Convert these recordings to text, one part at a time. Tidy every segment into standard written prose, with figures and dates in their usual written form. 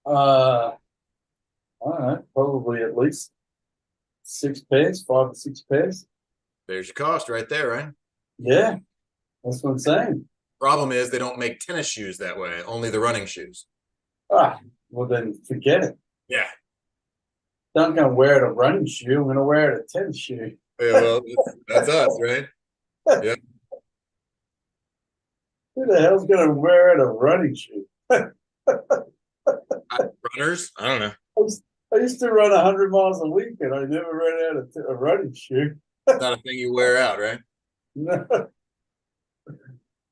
I don't know, probably at least 6 pairs, 5 or 6 pairs. There's your cost right there, right? Yeah, that's what I'm saying. Problem is they don't make tennis shoes that way, only the running shoes. Ah, well then forget it. Yeah. I'm going to wear it a running shoe. I'm going to wear it a tennis shoe. Yeah, well, that's us, right? Yeah. Who the hell's going to wear it a running shoe? Runners? I don't know. I used, I used to run 100 miles a week and I never ran out a running shoe. It's not a thing you wear out, right? No,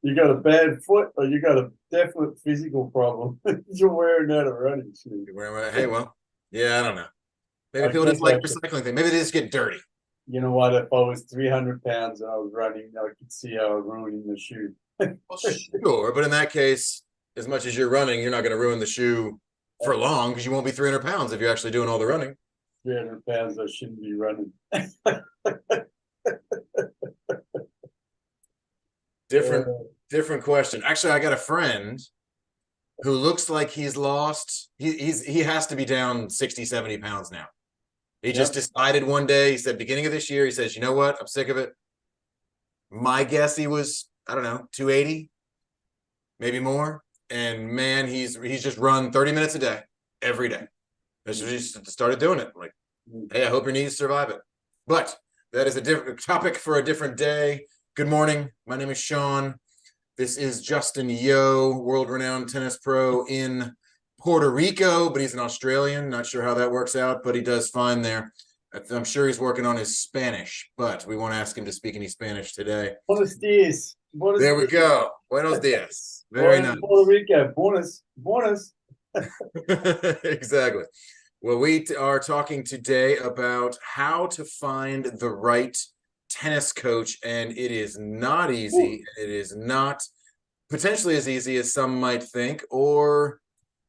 you got a bad foot or you got a definite physical problem. You're wearing out a running shoe. Hey, well, yeah, I don't know. Maybe I people just think like I could, recycling things. Maybe they just get dirty. you know what? If I was 300 pounds and I was running, I could see how I'm ruining the shoe. Well, sure, but in that case, as much as you're running, you're not going to ruin the shoe for long because you won't be 300 pounds if you're actually doing all the running. 300 pounds, I shouldn't be running. Different, different question. Actually, I got a friend who looks like he's lost. He has to be down 60, 70 pounds now. He just Yep. decided one day, he said, beginning of this year, he says, you know what? I'm sick of it. My guess he was, I don't know, 280, maybe more. And man, he's just run 30 minutes a day, every day. That's what he started doing it. Like, hey, I hope your knees survive it. But that is a different topic for a different day. Good morning. My name is Shaun. This is Justin Yeo, world-renowned tennis pro in Puerto Rico, but he's an Australian. Not sure how that works out, but he does fine there. I'm sure he's working on his Spanish, but we won't ask him to speak any Spanish today. Buenos dias. Buenos There we dias. go. Buenos dias. Very We're in nice. Puerto Rico. Buenos. Buenos. Exactly. Well, we are talking today about how to find the right tennis coach, and it is not easy. It is not potentially as easy as some might think, or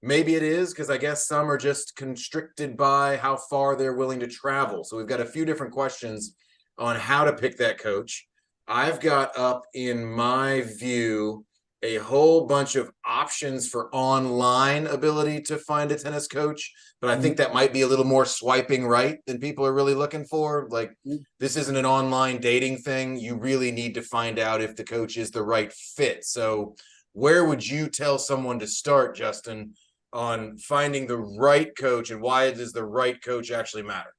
maybe it is, because I guess some are just constricted by how far they're willing to travel. So we've got a few different questions on how to pick that coach. I've got up in my view a whole bunch of options for online ability to find a tennis coach, but I think that might be a little more swiping right than people are really looking for. Like, this isn't an online dating thing. You really need to find out if the coach is the right fit. So where would you tell someone to start, Justin, on finding the right coach, and why does the right coach actually matter?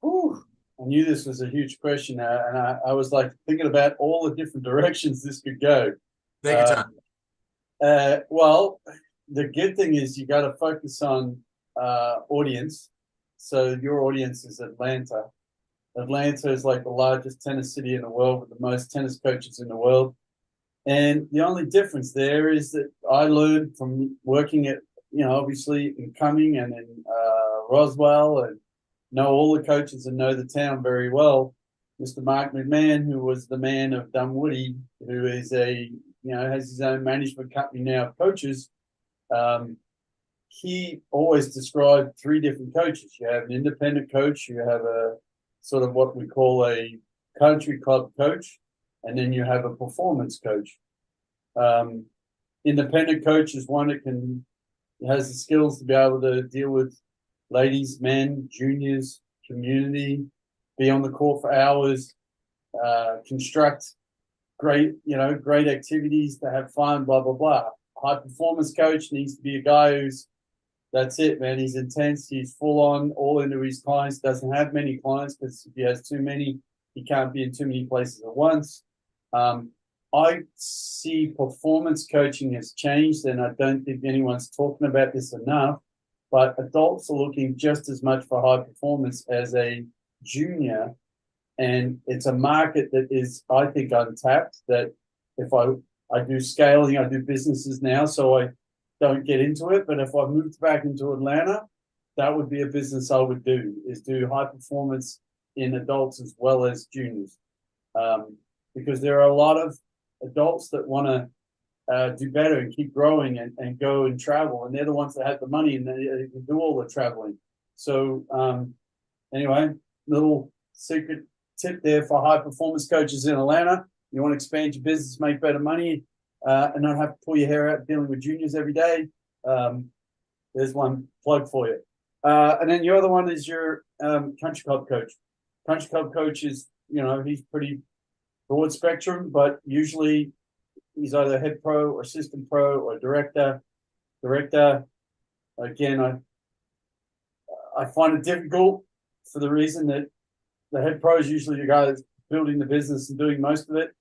Whew. I knew this was a huge question, and I was like thinking about all the different directions this could go. Take your Uh, time. well, the good thing is you got to focus on audience. So your audience is Atlanta. Atlanta is like the largest tennis city in the world with the most tennis coaches in the world. And the only difference there is that I learned from working at, obviously in Cumming and in Roswell, and know all the coaches and know the town very well. Mr. Mark McMahon, who was the man of Dunwoody, who is has his own management company now of coaches. He always described three different coaches. You have an independent coach, you have a sort of what we call a country club coach, and then you have a performance coach. Um, Independent coach is one that has the skills to be able to deal with ladies, men, juniors, community, be on the court for hours, construct great activities to have fun, blah, blah, blah. High performance coach needs to be a guy who's, that's it, man. He's intense. He's full on, all into his clients. Doesn't have many clients because if he has too many, he can't be in too many places at once. I see performance coaching has changed, and I don't think anyone's talking about this enough. But adults are looking just as much for high performance as a junior, and it's a market that is, I think, untapped. That if I do scaling, I do businesses now, so I don't get into it. But if I moved back into Atlanta, that would be a business I would do, is do high performance in adults as well as juniors, because there are a lot of adults that want to do better and keep growing and go and travel, and they're the ones that have the money and they can do all the traveling. So anyway, little secret tip there for high performance coaches in Atlanta. You want to expand your business, make better money, and not have to pull your hair out dealing with juniors every day. There's one plug for you. And then the other one is your country club coach. Country club coach is, he's pretty broad spectrum, but usually he's either head pro or assistant pro or director. Again, I find it difficult for the reason that the head pro is usually the guy that's building the business and doing most of it,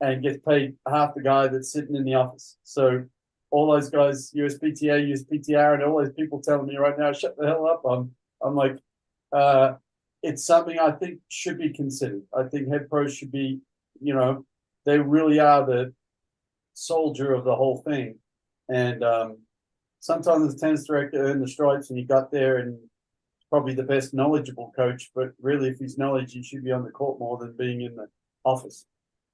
and gets paid half the guy that's sitting in the office. So all those guys, USPTA, USPTR, and all those people telling me right now, shut the hell up. I'm like, it's something I think should be considered. I think head pros should be, they really are the soldier of the whole thing. And sometimes the tennis director earned the stripes and he got there and probably the best knowledgeable coach, but really if he's knowledge, he should be on the court more than being in the office.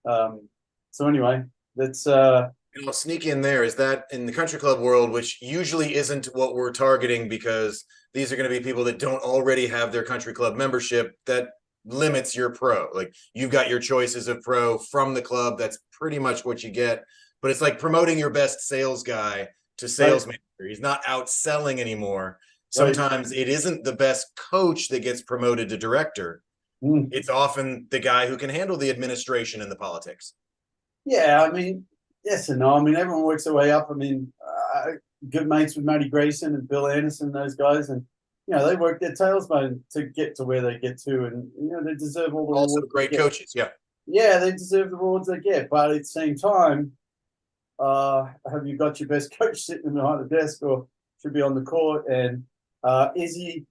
So anyway, that's I'll sneak in there is that in the country club world, which usually isn't what we're targeting because these are going to be people that don't already have their country club membership, that limits your pro. Like you've got your choices of pro from the club. That's pretty much what you get. But it's like promoting your best sales guy to sales manager. He's not outselling anymore. Sometimes it isn't the best coach that gets promoted to director. It's often the guy who can handle the administration and the politics. Yeah, I mean, yes and no. I mean, everyone works their way up. I mean, good mates with Matty Grayson and Bill Anderson, those guys, and they work their tails bone to get to where they get to, and they deserve all the also rewards. Great coaches, yeah. Yeah, they deserve the rewards they get, but at the same time, have you got your best coach sitting behind the desk or should be on the court? And is he?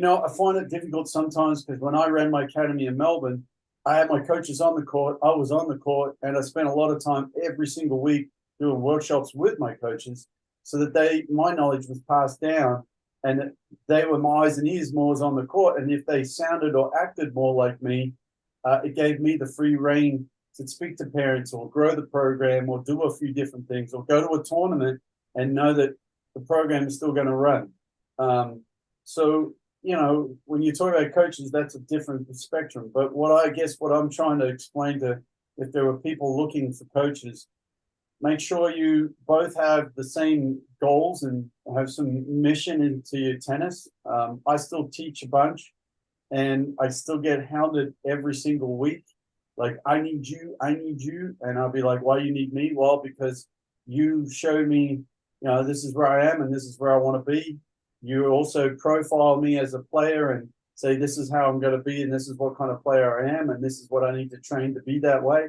I find it difficult sometimes because when I ran my academy in Melbourne, I had my coaches on the court, I was on the court, and I spent a lot of time every single week doing workshops with my coaches so that my knowledge was passed down and they were my eyes and ears more on the court. And if they sounded or acted more like me, it gave me the free reign to speak to parents or grow the program or do a few different things or go to a tournament and know that the program is still going to run. So when you talk about coaches, that's a different spectrum. But what I'm trying to explain to, if there were people looking for coaches, make sure you both have the same goals and have some mission into your tennis. I still teach a bunch and I still get hounded every single week. Like, I need you. And I'll be like, why you need me? Well, because you showed me, this is where I am and this is where I want to be. You also profile me as a player and say, this is how I'm going to be, and this is what kind of player I am, and this is what I need to train to be that way.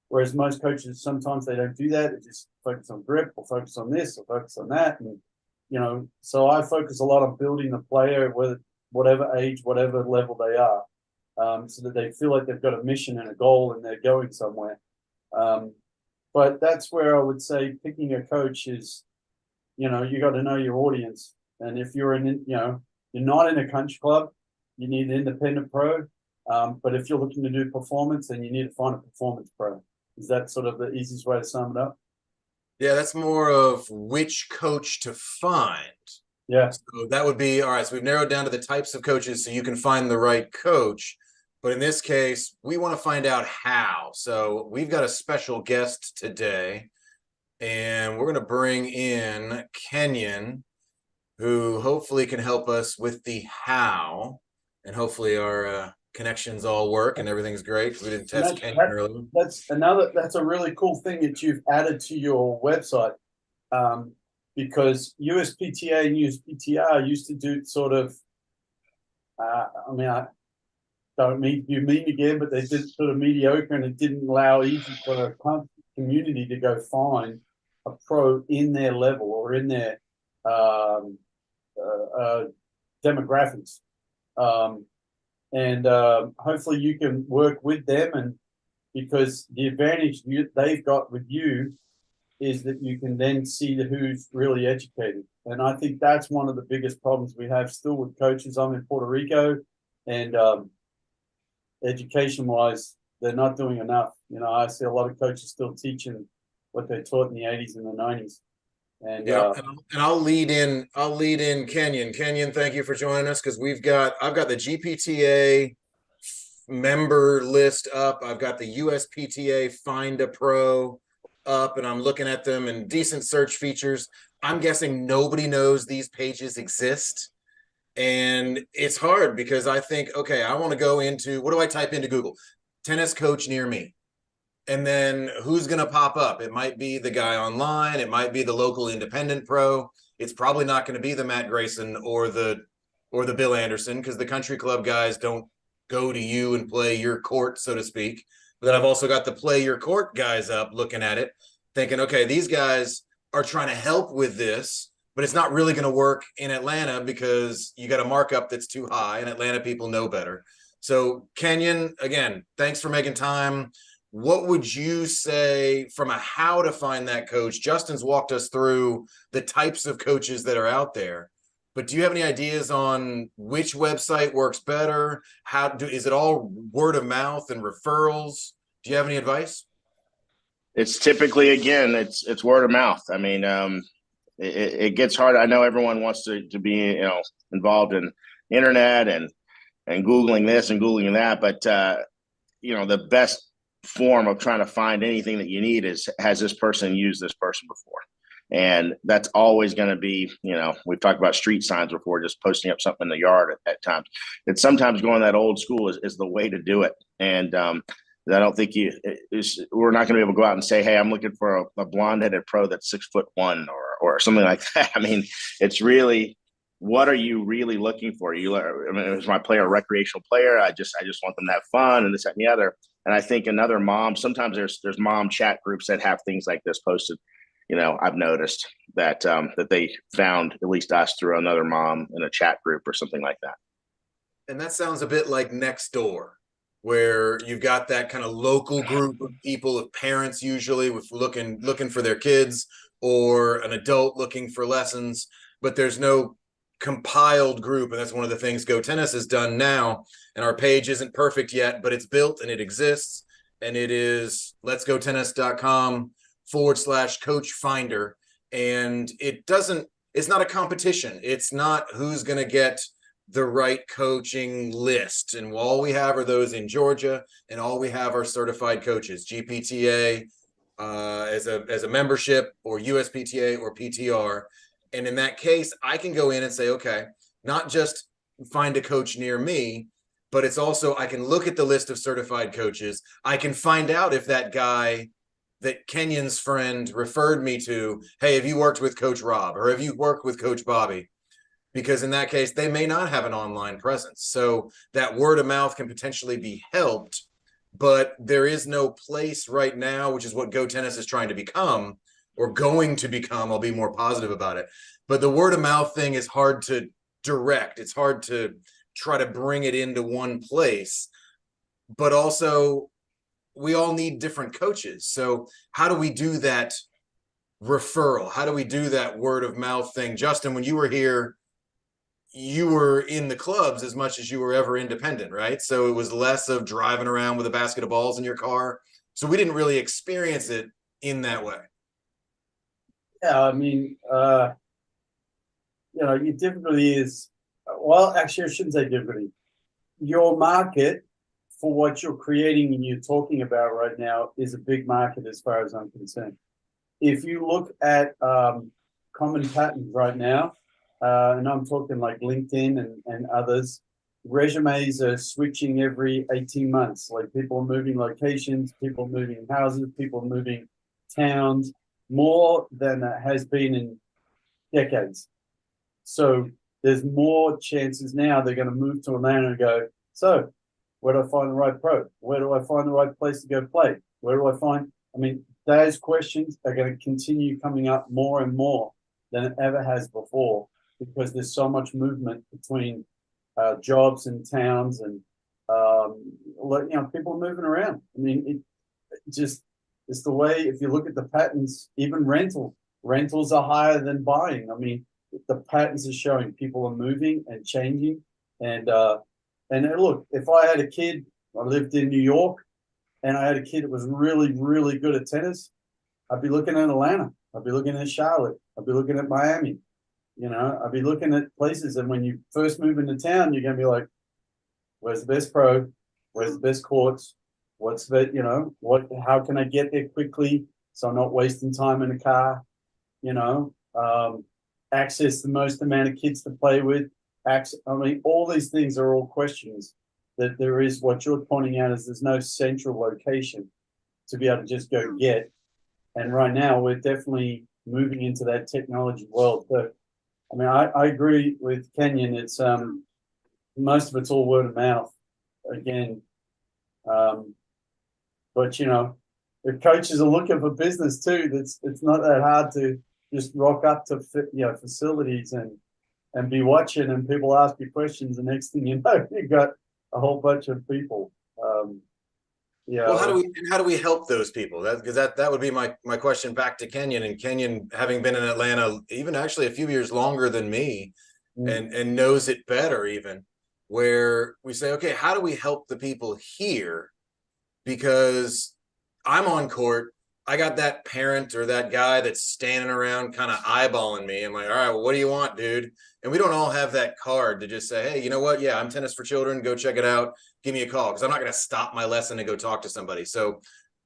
Whereas most coaches, sometimes they don't do that. They just focus on grip or focus on this or focus on that. And, so I focus a lot on building the player, whatever age, whatever level they are, so that they feel like they've got a mission and a goal and they're going somewhere. But that's where I would say picking a coach is, you got to know your audience. And if you're you're not in a country club, you need an independent pro. But if you're looking to do performance, then you need to find a performance pro. Is that sort of the easiest way to sum it up? Yeah, that's more of which coach to find. Yeah. So that would be, all right, so we've narrowed down to the types of coaches so you can find the right coach. But in this case, we want to find out how. So we've got a special guest today. And we're going to bring in Kenyon, who hopefully can help us with the how. And hopefully our connections all work and everything's great because we didn't test Kenyon earlier. That's a really cool thing that you've added to your website, because USPTA and USPTR used to do sort of, I don't mean you mean again, but they did sort of mediocre, and it didn't allow easy for the community to go find a pro in their level or in their demographics. And hopefully you can work with them, and because the advantage they've got with you is that you can then see who's really educated. And I think that's one of the biggest problems we have still with coaches. I'm in Puerto Rico, and education-wise, they're not doing enough. I see a lot of coaches still teaching what they taught in the 80s and the 90s. And yeah, and I'll lead in Kenyon. Kenyon, thank you for joining us because I've got the GPTA member list up. I've got the USPTA Find a Pro up and I'm looking at them and decent search features. I'm guessing nobody knows these pages exist. And it's hard because I think, okay, I want to go into, what do I type into Google? Tennis coach near me. And then who's going to pop up? It might be the guy online. It might be the local independent pro. It's probably not going to be the Matt Grayson or the Bill Anderson, because the country club guys don't go to you and play your court, so to speak. But then I've also got the play your court guys up looking at it, thinking, okay, these guys are trying to help with this, but it's not really going to work in Atlanta because you got a markup that's too high, and Atlanta people know better. So Kenyon, again, thanks for making time. What would you say from a how to find that coach? Justin's walked us through the types of coaches that are out there, but do you have any ideas on which website works better? Is it all word of mouth and referrals? Do you have any advice? It's typically, again, it's word of mouth. I mean, it gets hard. I know everyone wants to be, involved in the internet and Googling this and Googling that, but the best form of trying to find anything that you need is, has this person used this person before? And that's always going to be, we've talked about street signs before, just posting up something in the yard at times. And sometimes going that old school is the way to do it. And I don't think we're not going to be able to go out and say, hey, I'm looking for a blonde-headed pro that's 6'1" or something like that. I mean, it's really, what are you really looking for? Is my player a recreational player? I just want them to have fun and this, that, and the other. And I think another mom, sometimes there's mom chat groups that have things like this posted. I've noticed that that they found at least us through another mom in a chat group or something like that. And that sounds a bit like Nextdoor, where you've got that kind of local group of people, of parents usually with looking for their kids, or an adult looking for lessons, but there's no compiled group. And that's one of the things GoTennis has done now. And our page isn't perfect yet, but it's built and it exists. And it is letsgotennis.com/coach finder. And it's not a competition. It's not who's going to get the right coaching list. And all we have are those in Georgia, and all we have are certified coaches, GPTA as a membership, or USPTA or PTR. And in that case, I can go in and say, okay, not just find a coach near me, but it's also, I can look at the list of certified coaches. I can find out if that guy that Kenyon's friend referred me to, hey, have you worked with Coach Rob, or have you worked with Coach Bobby? Because in that case, they may not have an online presence. So that word of mouth can potentially be helped, but there is no place right now, which is what GoTennis is trying to become, or going to become. I'll be more positive about it. But the word of mouth thing is hard to direct. It's hard to try to bring it into one place. But also, we all need different coaches. So how do we do that referral? How do we do that word of mouth thing? Justin, when you were here, you were in the clubs as much as you were ever independent, right? So it was less of driving around with a basket of balls in your car. So we didn't really experience it in that way. Yeah, I mean, your difficulty is, well, actually, I shouldn't say difficulty. Your market for what you're creating and you're talking about right now is a big market as far as I'm concerned. If you look at common patterns right now, and I'm talking like LinkedIn and others, resumes are switching every 18 months. Like, people are moving locations, people moving houses, people moving towns, more than it has been in decades. So there's more chances now they're going to move to Atlanta and go, so where do I find the right pro? Where do I find the right place to go play? Where do I find? I mean, those questions are going to continue coming up more and more than it ever has before, because there's so much movement between jobs and towns, and people are moving around. I mean, it's the way. If you look at the patterns, even rentals are higher than buying. I mean, the patterns are showing people are moving and changing. And look, if I had a kid, I lived in New York, and I had a kid that was really, really good at tennis, I'd be looking at Atlanta. I'd be looking at Charlotte. I'd be looking at Miami. I'd be looking at places. And when you first move into town, you're going to be like, where's the best pro? Where's the best courts? What's the, how can I get there quickly? so I'm not wasting time in a car, access the most amount of kids to play with. I mean, all these things are all questions that there is. What you're pointing out is there's no central location to be able to just go get. And right now we're definitely moving into that technology world. But I mean, I agree with Kenyon. It's most of it's all word of mouth again. But if coaches are looking for business too, it's not that hard to just rock up to facilities and be watching, and people ask you questions. The next thing you know, you've got a whole bunch of people. Well, how do we help those people? Because that would be my question back to Kenyon. And Kenyon, having been in Atlanta, even actually a few years longer than me, and knows it better, even where we say, okay, how do we help the people here? Because I'm on court, I got that parent or that guy that's standing around kind of eyeballing me. I'm like, all right, well, what do you want, dude? And we don't all have that card to just say, hey, you know what? Yeah, I'm Tennis for Children. Go check it out. Give me a call, because I'm not going to stop my lesson and go talk to somebody. So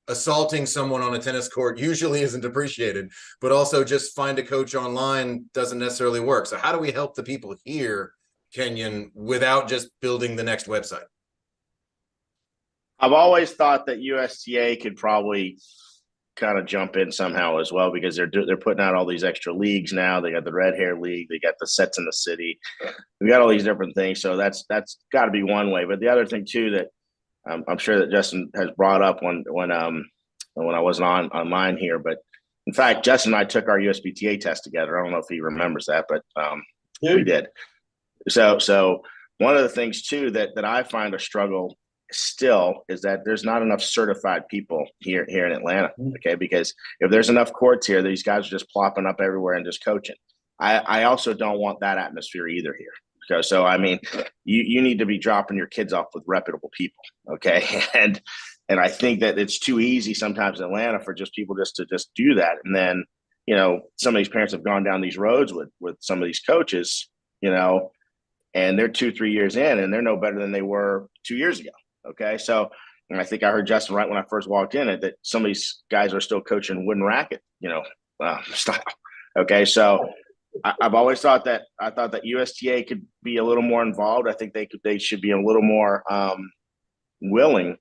assaulting someone on a tennis court usually isn't appreciated, but also just find a coach online doesn't necessarily work. So how do we help the people here, Kenyon, without just building the next website? I've always thought that USTA could probably kind of jump in somehow as well, because they're putting out all these extra leagues now. They got the red hair league, they got the sets in the city, we got all these different things. So that's got to be one way. But the other thing too that I'm sure that Justin has brought up when I wasn't online here, but in fact, Justin and I took our USPTA test together. I don't know if he remembers that, but we did. So one of the things too that I find a struggle still is that there's not enough certified people here in Atlanta. Okay, because if there's enough courts here, these guys are just plopping up everywhere and just coaching. I also don't want that atmosphere either here. So I mean, you need to be dropping your kids off with reputable people. Okay, and I think that it's too easy sometimes in Atlanta for just people to do that, and then some of these parents have gone down these roads with some of these coaches, and they're 2-3 years in and they're no better than they were 2 years ago. Okay, so and I think I heard Justin right when I first walked in that some of these guys are still coaching wooden racket, style. Okay, so I've always thought that USTA could be a little more involved. I think they should be a little more willing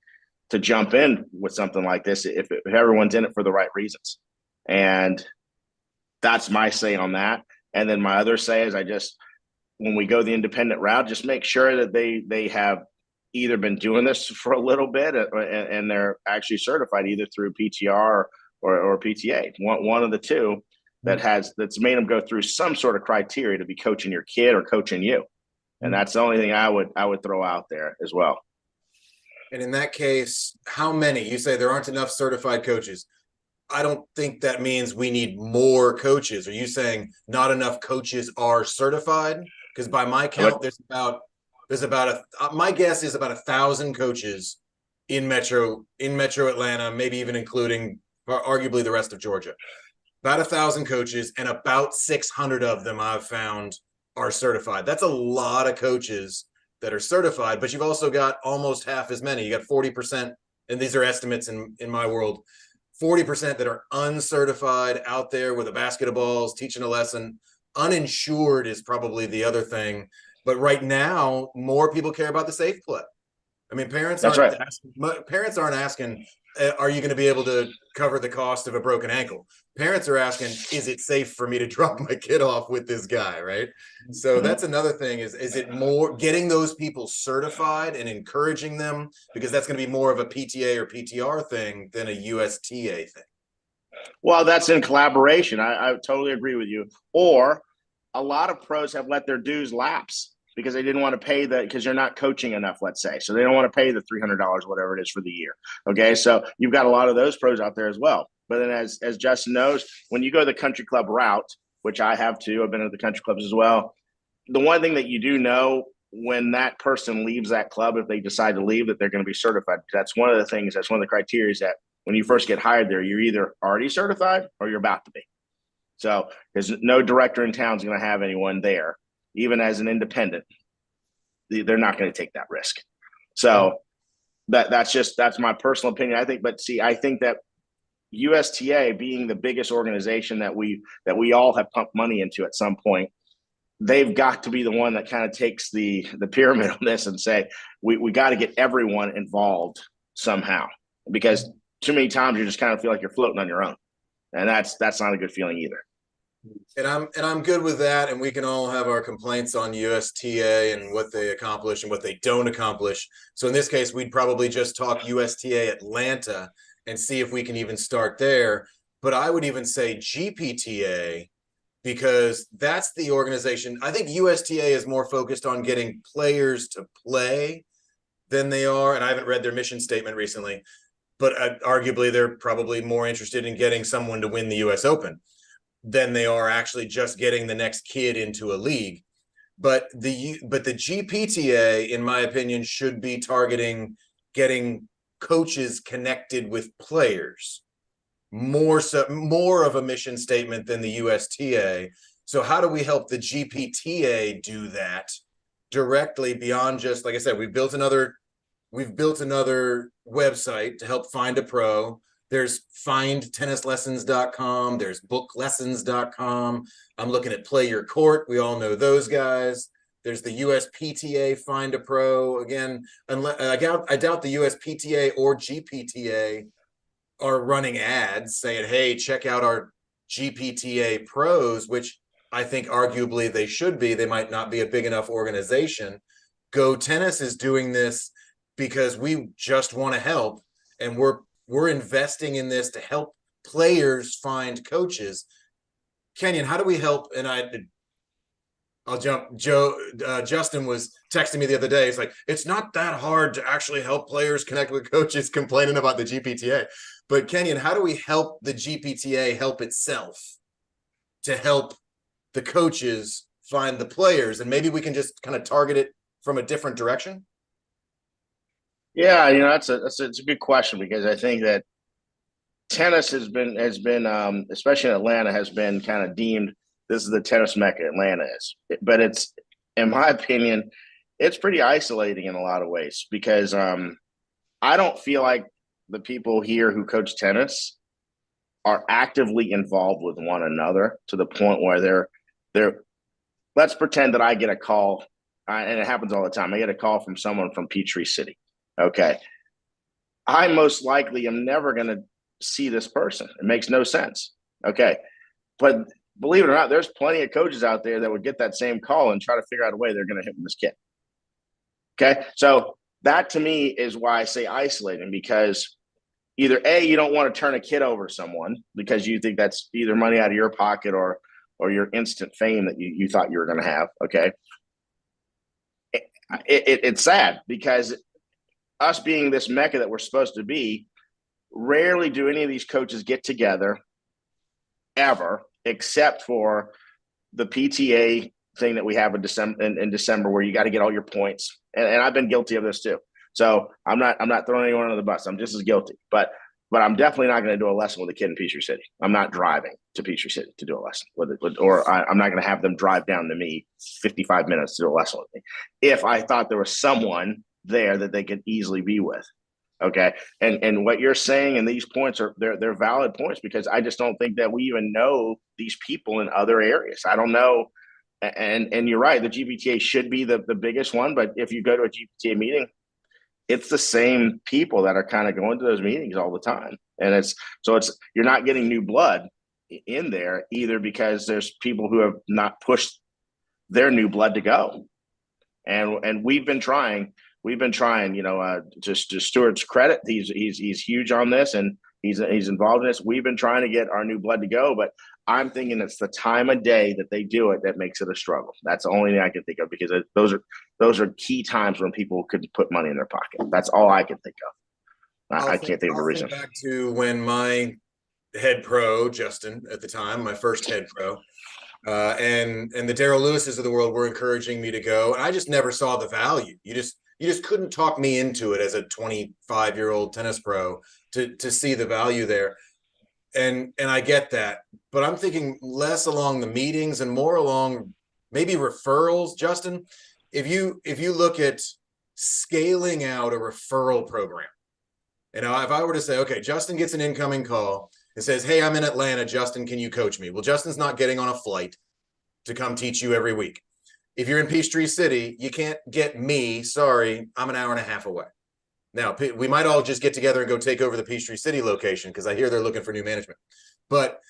to jump in with something like this if everyone's in it for the right reasons. And that's my say on that. And then my other say is when we go the independent route, just make sure that they have either been doing this for a little bit and they're actually certified either through PTR or PTA, one of the two that's made them go through some sort of criteria to be coaching your kid or coaching you. And that's the only thing I would throw out there as well. And in that case, how many? You say there aren't enough certified coaches. I don't think that means we need more coaches. Are you saying not enough coaches are certified? Because by my count, my guess is about 1,000 coaches in Metro Atlanta, maybe even including arguably the rest of Georgia. About 1,000 coaches, and about 600 of them I've found are certified. That's a lot of coaches that are certified, but you've also got almost half as many. You got 40%, and these are estimates in my world, 40% that are uncertified out there with a basket of balls, teaching a lesson. Uninsured is probably the other thing. But right now, more people care about the safe play. I mean, parents aren't asking, are you going to be able to cover the cost of a broken ankle? Parents are asking, is it safe for me to drop my kid off with this guy, right? So that's another thing is it more getting those people certified and encouraging them, because that's going to be more of a PTA or PTR thing than a USTA thing. Well, that's in collaboration. I totally agree with you. Or a lot of pros have let their dues lapse because they didn't want to pay because you're not coaching enough, let's say. So they don't want to pay the $300, whatever it is for the year. Okay. So you've got a lot of those pros out there as well. But then as Justin knows, when you go the country club route, which I have too, I've been at the country clubs as well. The one thing that you do know when that person leaves that club, if they decide to leave, that they're going to be certified. That's one of the things, that's one of the criteria is that when you first get hired there, you're either already certified or you're about to be. So there's no director in town is going to have anyone there, even as an independent. They're not going to take that risk. So that's my personal opinion. I think that USTA being the biggest organization that we all have pumped money into at some point, they've got to be the one that kind of takes the pyramid on this and say, we got to get everyone involved somehow, because too many times you just kind of feel like you're floating on your own. And that's not a good feeling either. And I'm good with that. And we can all have our complaints on USTA and what they accomplish and what they don't accomplish. So in this case, we'd probably just talk USTA Atlanta and see if we can even start there. But I would even say GPTA, because that's the organization. I think USTA is more focused on getting players to play than they are. And I haven't read their mission statement recently, but arguably they're probably more interested in getting someone to win the US Open than they are actually just getting the next kid into a league. But the GPTA, in my opinion, should be targeting getting coaches connected with players. More of a mission statement than the USTA. So how do we help the GPTA do that directly beyond just, like I said, we've built another website to help find a pro. There's findtennislessons.com. There's booklessons.com. I'm looking at Play Your Court. We all know those guys. There's the USPTA Find a Pro. Again, I doubt the USPTA or GPTA are running ads saying, hey, check out our GPTA pros, which I think arguably they should be. They might not be a big enough organization. GoTennis is doing this because we just want to help, and we're investing in this to help players find coaches. Kenyon, how do we help? And I'll jump. Justin was texting me the other day. It's like, it's not that hard to actually help players connect with coaches, complaining about the GPTA. But Kenyon, how do we help the GPTA help itself to help the coaches find the players? And maybe we can just kind of target it from a different direction. Yeah, that's a good question, because I think that tennis has been especially in Atlanta, has been kind of deemed, this is the tennis mecca. Atlanta is, but it's, in my opinion, it's pretty isolating in a lot of ways, because I don't feel like the people here who coach tennis are actively involved with one another to the point where they're let's pretend that I get a call, and it happens all the time. I get a call from someone from Peachtree City. Okay. I most likely am never going to see this person. It makes no sense. Okay. But believe it or not, there's plenty of coaches out there that would get that same call and try to figure out a way they're going to hit this kid. Okay. So that to me is why I say isolating, because either A, you don't want to turn a kid over to someone because you think that's either money out of your pocket or your instant fame that you thought you were going to have. Okay. It's sad, because us being this mecca that we're supposed to be, rarely do any of these coaches get together ever, except for the PTA thing that we have in December where you got to get all your points. And I've been guilty of this too. So I'm not throwing anyone under the bus. I'm just as guilty, but I'm definitely not going to do a lesson with a kid in Peachtree City. I'm not driving to Peachtree City to do a lesson I'm not going to have them drive down to me 55 minutes to do a lesson with me. If I thought there was someone there that they could easily be with. Okay. And what you're saying, and these points they're valid points, because I just don't think that we even know these people in other areas. I don't know. And you're right. The GPTA should be the biggest one, but if you go to a GPTA meeting, it's the same people that are kind of going to those meetings all the time. And you're not getting new blood in there either, because there's people who have not pushed their new blood to go. And we've been trying, to Stuart's credit, he's huge on this, and he's involved in this. We've been trying to get our new blood to go, but I'm thinking it's the time of day that they do it that makes it a struggle. That's the only thing I can think of, because those are key times when people could put money in their pocket. That's all I can think of. I can't think of a reason. Back to when my head pro, Justin, at the time, my first head pro, and the Daryl Lewises of the world were encouraging me to go, and I just never saw the value. You just couldn't talk me into it as a 25-year-old tennis pro to see the value there. And I get that, but I'm thinking less along the meetings and more along maybe referrals. Justin, if you look at scaling out a referral program, if I were to say, okay, Justin gets an incoming call, and says, hey, I'm in Atlanta, Justin, can you coach me? Well, Justin's not getting on a flight to come teach you every week. If you're in Peachtree City, you can't get me. Sorry, I'm an hour and a half away. Now, we might all just get together and go take over the Peachtree City location because I hear they're looking for new management. But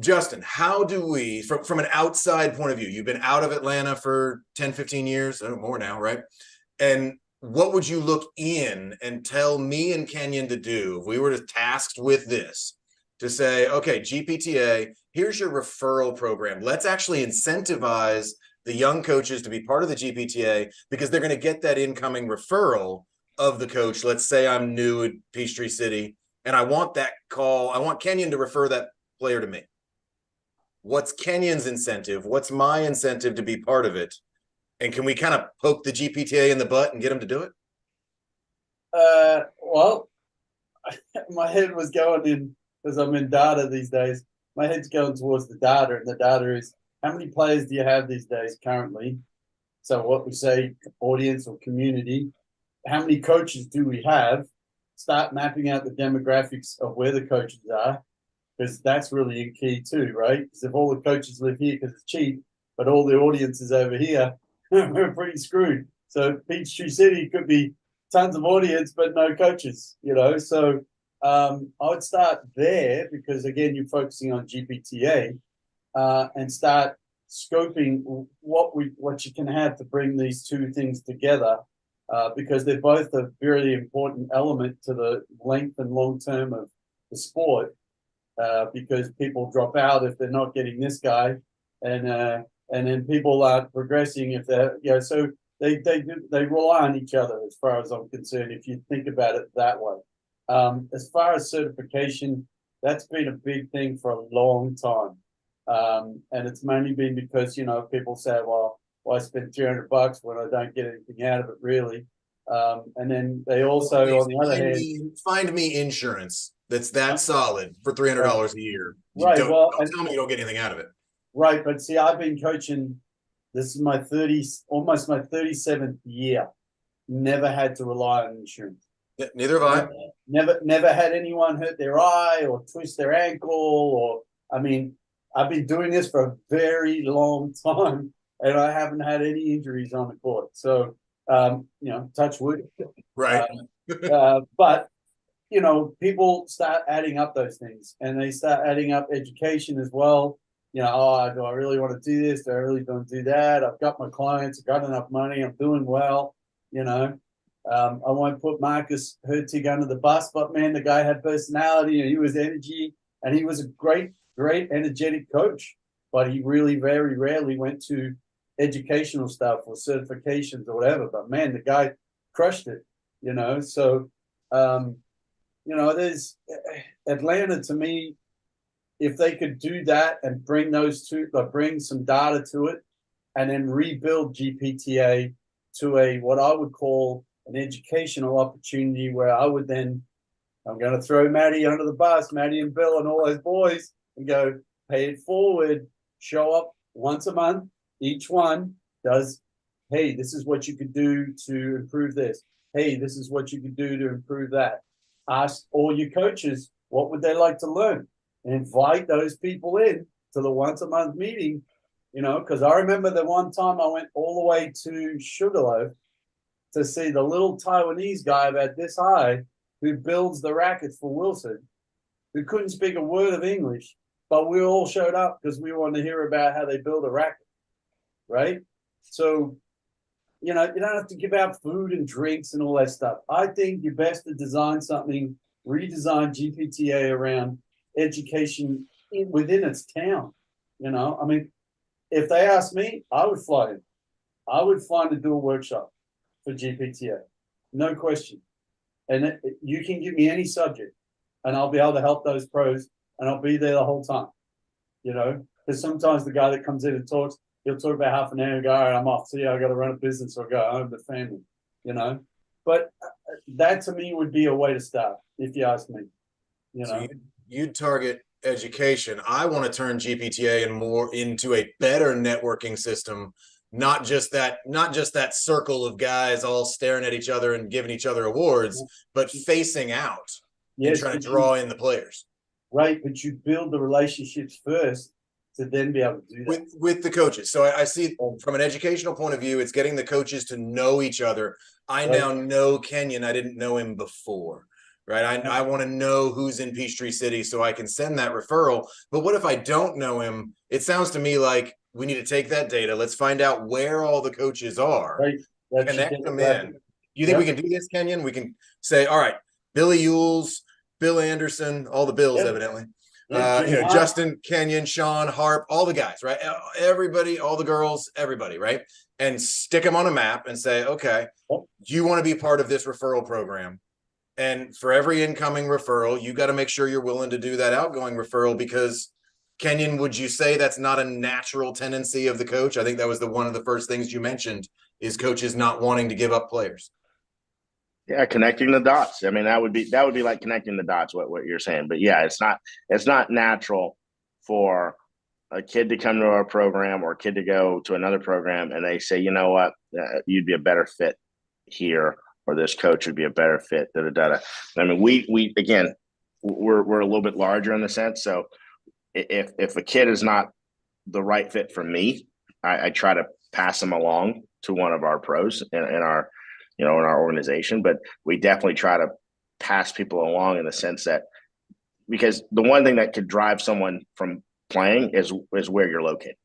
Justin, how do we, from an outside point of view, you've been out of Atlanta for 10, 15 years, more now, right? And what would you look in and tell me and Kenyon to do if we were tasked with this, to say, okay, GPTA, here's your referral program. Let's actually incentivize the young coaches to be part of the GPTA because they're going to get that incoming referral of the coach. Let's say I'm new at Peachtree City and I want that call. I want Kenyon to refer that player to me. What's Kenyon's incentive? What's my incentive to be part of it? And can we kind of poke the GPTA in the butt and get them to do it? Well, my head was going in, because I'm in data these days. My head's going towards the data, and the data is how many players do you have these days currently? So what we say, audience or community. How many coaches do we have? Start mapping out the demographics of where the coaches are, because that's really key too, right? Because if all the coaches live here because it's cheap, but all the audience is over here, we're pretty screwed. So Peachtree City could be tons of audience, but no coaches, you know? So I would start there because, again, you're focusing on GPTA and start scoping what you can have to bring these two things together because they're both a very important element to the length and long term of the sport because people drop out if they're not getting this guy and then people aren't progressing if they're, you know, so they rely on each other as far as I'm concerned, if you think about it that way. As far as certification, that's been a big thing for a long time. And it's mainly been because, you know, people say, well, I spend $300 when I don't get anything out of it, really. And then they also, on the other hand, find me insurance that's that solid for $300 a year. Right. Don't tell me you don't get anything out of it. Right. But see, I've been coaching. This is my almost my 37th year. Never had to rely on insurance. Neither have I. Never had anyone hurt their eye or twist their ankle or, I mean, I've been doing this for a very long time and I haven't had any injuries on the court. So, you know, touch wood. Right. But, you know, people start adding up those things and they start adding up education as well. You know, oh, do I really want to do this? Do I really don't do that? I've got my clients, I've got enough money, I'm doing well, you know. I won't put Marcus Hertig under the bus, but man, the guy had personality and he was energy and he was a great energetic coach. But he really very rarely went to educational stuff or certifications or whatever. But man, the guy crushed it, you know. So, you know, there's Atlanta to me. If they could do that and bring those two, like bring some data to it, and then rebuild GPTA to a what I would call an educational opportunity, where I would then, I'm going to throw Maddie under the bus, Maddie and Bill and all those boys, and go pay it forward, show up once a month. Each one does, hey, this is what you could do to improve this. Hey, this is what you could do to improve that. Ask all your coaches, what would they like to learn? And invite those people in to the once a month meeting, you know, because I remember the one time I went all the way to Sugarloaf to see the little Taiwanese guy about this high who builds the rackets for Wilson, who couldn't speak a word of English, but we all showed up because we wanted to hear about how they build a racket, right? So, you know, you don't have to give out food and drinks and all that stuff. I think you're best to design something, redesign GPTA around education within its town. You know, I mean, if they asked me, I would fly in. I would find a dual workshop for GPTA, no question. And you can give me any subject, and I'll be able to help those pros, and I'll be there the whole time. You know, because sometimes the guy that comes in and talks, he'll talk about half an hour and go, all right, I'm off. See, I got to run a business or go home to family. You know, but that to me would be a way to start, if you ask me. You know. So you'd target education. I want to turn GPTA and more into a better networking system, not just that circle of guys all staring at each other and giving each other awards, but facing out and trying to draw in the players. right, but you build the relationships first to then be able to do that. With the coaches. So I see from an educational point of view, it's getting the coaches to know each other. I now know Kenyon. I didn't know him before, right? I want to know who's in Peachtree City so I can send that referral. But what if I don't know him? It sounds to me like we need to take that data. Let's find out where all the coaches are. Right. Connect them in. Do you think we can do this, Kenyon? We can say, all right, Billy Ewells, Bill Anderson, all the Bills, evidently. Justin, Kenyon, Shaun, Harp, all the guys, right? Everybody, all the girls, everybody, right? And stick them on a map and say, okay, you want to be part of this referral program. And for every incoming referral, you got to make sure you're willing to do that outgoing referral, because Kenyon, would you say that's not a natural tendency of the coach? I think that was one of the first things you mentioned, is coaches not wanting to give up players. Yeah, connecting the dots. I mean, that would be like connecting the dots, what you're saying. But yeah, it's not natural for a kid to come to our program or a kid to go to another program and they say, you know what, you'd be a better fit here, or this coach would be a better fit. Da, da, da, da. I mean, we again, we're a little bit larger in the sense. So if a kid is not the right fit for me, I try to pass them along to one of our pros in our in our organization. But we definitely try to pass people along in the sense that, because the one thing that could drive someone from playing is where you're located.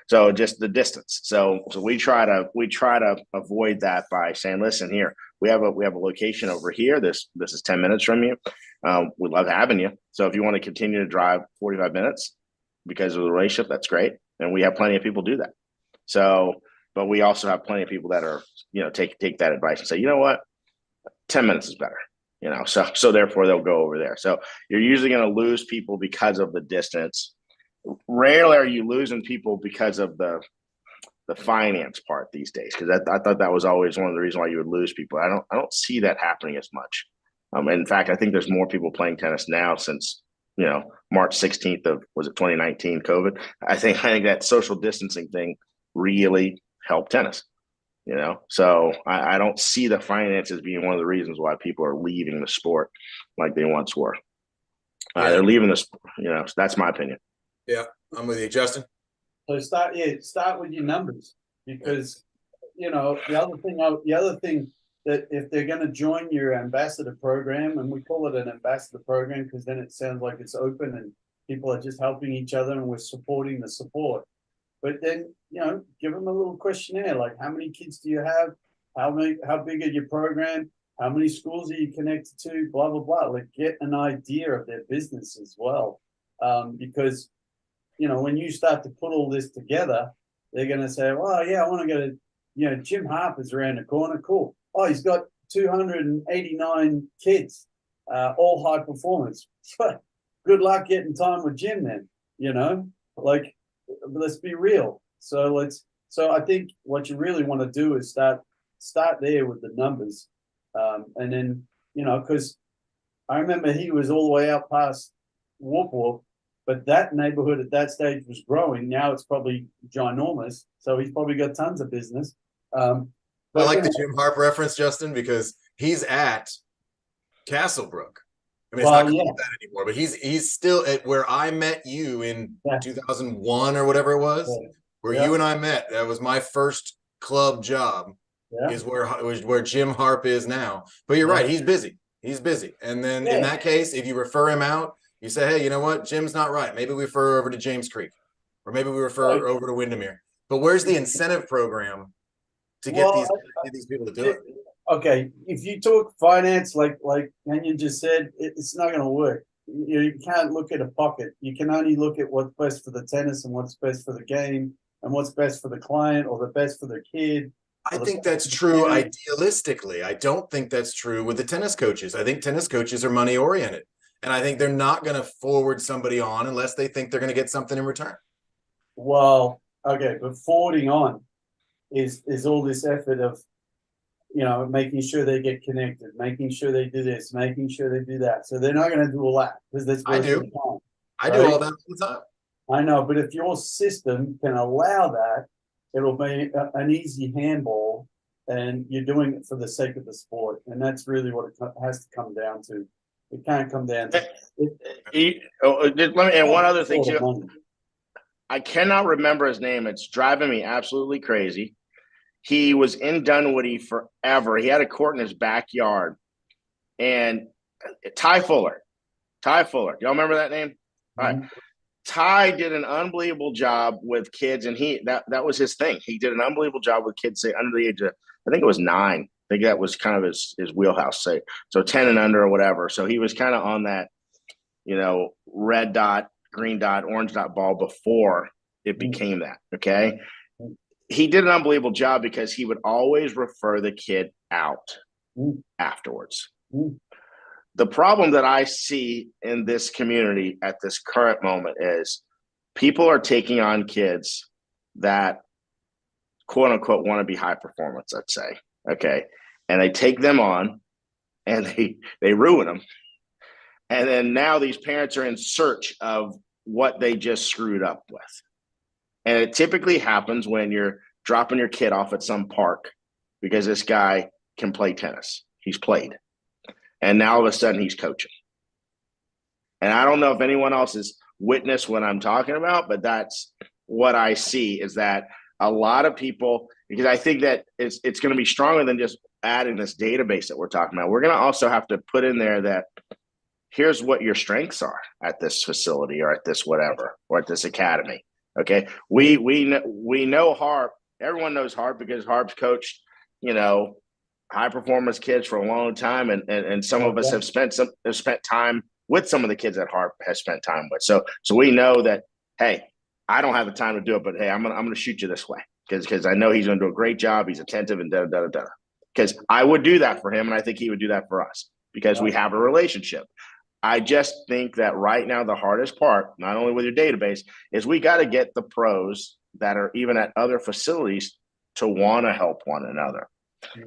So just the distance. So we try to avoid that by saying, listen, here, we have a location over here. This is 10 minutes from you. We love having you. So if you want to continue to drive 45 minutes because of the relationship, that's great. And we have plenty of people do that. So, but we also have plenty of people that are, take that advice and say, you know what, 10 minutes is better, so therefore they'll go over there. So you're usually going to lose people because of the distance. Rarely are you losing people because of the finance part these days, because I thought that was always one of the reasons why you would lose people. I don't see that happening as much. In fact, I think there's more people playing tennis now since March 16th of, was it 2019, COVID. I think that social distancing thing really helped tennis. So I don't see the finances being one of the reasons why people are leaving the sport like they once were. They're leaving this, so that's my opinion. Yeah, I'm with you, Justin. So start with your numbers, because the other thing that if they're going to join your ambassador program, and we call it an ambassador program because then it sounds like it's open and people are just helping each other and we're supporting the support. But then, give them a little questionnaire, like how many kids do you have? How big is your program? How many schools are you connected to? Blah, blah, blah. Like, get an idea of their business as well. Because, when you start to put all this together, they're going to say, well, yeah, I want to go to, Jim Harper's around the corner. Cool. Oh, he's got 289 kids, all high performance. Good luck getting time with Jim then, let's be real. So I think what you really want to do is start there with the numbers. And then, because I remember he was all the way out past Whoop Whoop, but that neighborhood at that stage was growing. Now it's probably ginormous. So he's probably got tons of business. I like the Jim Harp reference, Justin, because he's at Castlebrook. I mean, it's not called that anymore, but he's still at where I met you in 2001 or whatever it was, where you and I met. That was my first club job, is where Jim Harp is now. But you're right, he's busy. He's busy. And then in that case, if you refer him out, you say, hey, you know what? Jim's not right. Maybe we refer over to James Creek, or maybe we refer over to Windermere. But where's the incentive program to get these people to do it? Okay, if you talk finance, like Kenyon just said, it's not going to work. You can't look at a pocket. You can only look at what's best for the tennis and what's best for the game and what's best for the client or the best for the kid. I think that's true idealistically. I don't think that's true with the tennis coaches. I think tennis coaches are money oriented, and I think they're not going to forward somebody on unless they think they're going to get something in return. Well, okay, but forwarding on is all this effort of, making sure they get connected, making sure they do this, making sure they do that. So they're not going to do all that because that's I do. Time, I do all that all the time. I know, but if your system can allow that, it'll be an easy handball, and you're doing it for the sake of the sport, and that's really what it has to come down to. It can't come down to And one other thing sort of too. money. I cannot remember his name. It's driving me absolutely crazy. He was in Dunwoody forever. He had a court in his backyard. And Ty Fuller. Y'all remember that name? All right. Ty did an unbelievable job with kids, and that was his thing. He did an unbelievable job with kids, say under the age of, I think it was 9. I think that was kind of his wheelhouse, say so 10 and under or whatever. So he was kind of on that, red dot, green dot, orange dot ball before it became that. Okay. He did an unbelievable job because he would always refer the kid out afterwards. The problem that I see in this community at this current moment is people are taking on kids that quote unquote want to be high performance, let's say. Okay. And they take them on and they ruin them. And then now these parents are in search of what they just screwed up with. And it typically happens when you're dropping your kid off at some park because this guy can play tennis. He's played. And now all of a sudden he's coaching. And I don't know if anyone else has witnessed what I'm talking about, but that's what I see is that a lot of people, because I think that it's going to be stronger than just adding this database that we're talking about. We're going to also have to put in there that here's what your strengths are at this facility or at this whatever, or at this academy. Okay. We know Harp. Everyone knows Harp because Harp's coached, high performance kids for a long time. And some of us have spent time with some of the kids that Harp has spent time with. So we know that, hey, I don't have the time to do it, but hey, I'm going to shoot you this way because I know he's going to do a great job. He's attentive and because I would do that for him. And I think he would do that for us because we have a relationship. I just think that right now, the hardest part, not only with your database, is we got to get the pros that are even at other facilities to want to help one another.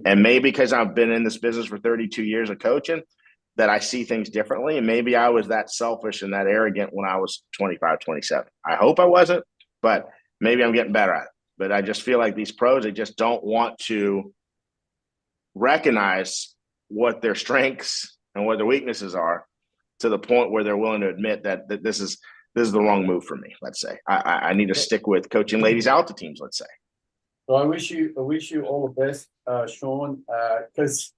And maybe because I've been in this business for 32 years of coaching, that I see things differently. And maybe I was that selfish and that arrogant when I was 25, 27. I hope I wasn't, but maybe I'm getting better at it. But I just feel like these pros, they just don't want to recognize what their strengths and what their weaknesses are to the point where they're willing to admit that this is the wrong move for me. Let's say I need to stick with coaching ladies out to teams. Let's say. So I wish you all the best, Shaun, because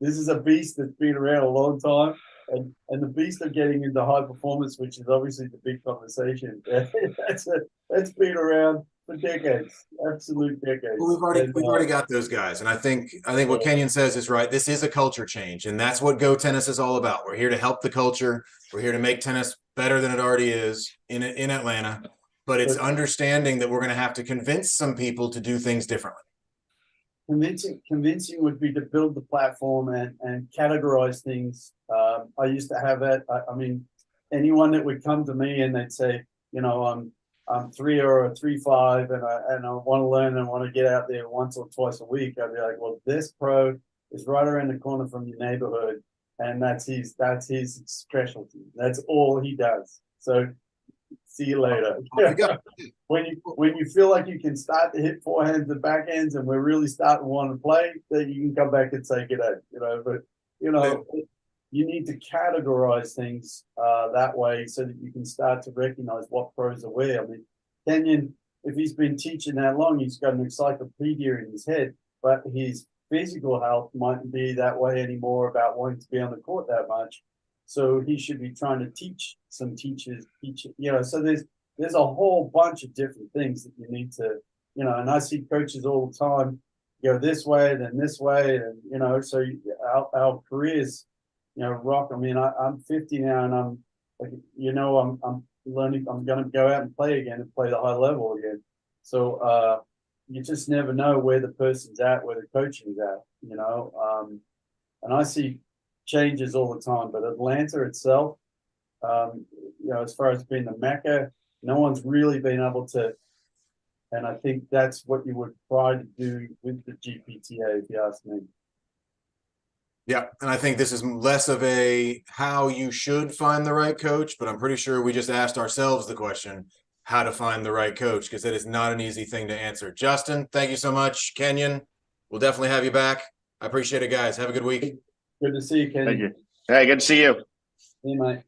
this is a beast that's been around a long time, and the beast of getting into high performance, which is obviously the big conversation. that's been around for decades, absolute decades. Well, we've already got those guys, and I think what Kenyon says is right. This is a culture change, and that's what GoTennis is all about. We're here to help the culture. We're here to make tennis better than it already is in Atlanta. But it's understanding that we're going to have to convince some people to do things differently. Convincing would be to build the platform and categorize things. I used to have it. I mean, anyone that would come to me and they'd say, I'm 3 or a 3.5 and I want to learn and want to get out there once or twice a week. I'd be like, well, this pro is right around the corner from your neighborhood, and that's his specialty. That's all he does. So see you later. When you feel like you can start to hit forehands and backhands, and we're really starting to want to play, then you can come back and say good day. But you need to categorize things that way so that you can start to recognize what pros are where. I mean, Kenyon, if he's been teaching that long, he's got an encyclopedia in his head, but his physical health mightn't be that way anymore about wanting to be on the court that much. So he should be trying to teach some teachers, so there's a whole bunch of different things that you need to, and I see coaches all the time go this way, then this way. And, so our careers, rock. I mean, I'm 50 now and I'm like, I'm learning, I'm going to go out and play again and play the high level again. So you just never know where the person's at, where the coaching is at, and I see changes all the time, but Atlanta itself, as far as being the Mecca, no one's really been able to, and I think that's what you would try to do with the GPTA, if you ask me. Yeah, and I think this is less of a how you should find the right coach, but I'm pretty sure we just asked ourselves the question, how to find the right coach, because it is not an easy thing to answer. Justin, thank you so much. Kenyon, we'll definitely have you back. I appreciate it, guys. Have a good week. Good to see you, Kenyon. Thank you. Hey, good to see you. See you, mate.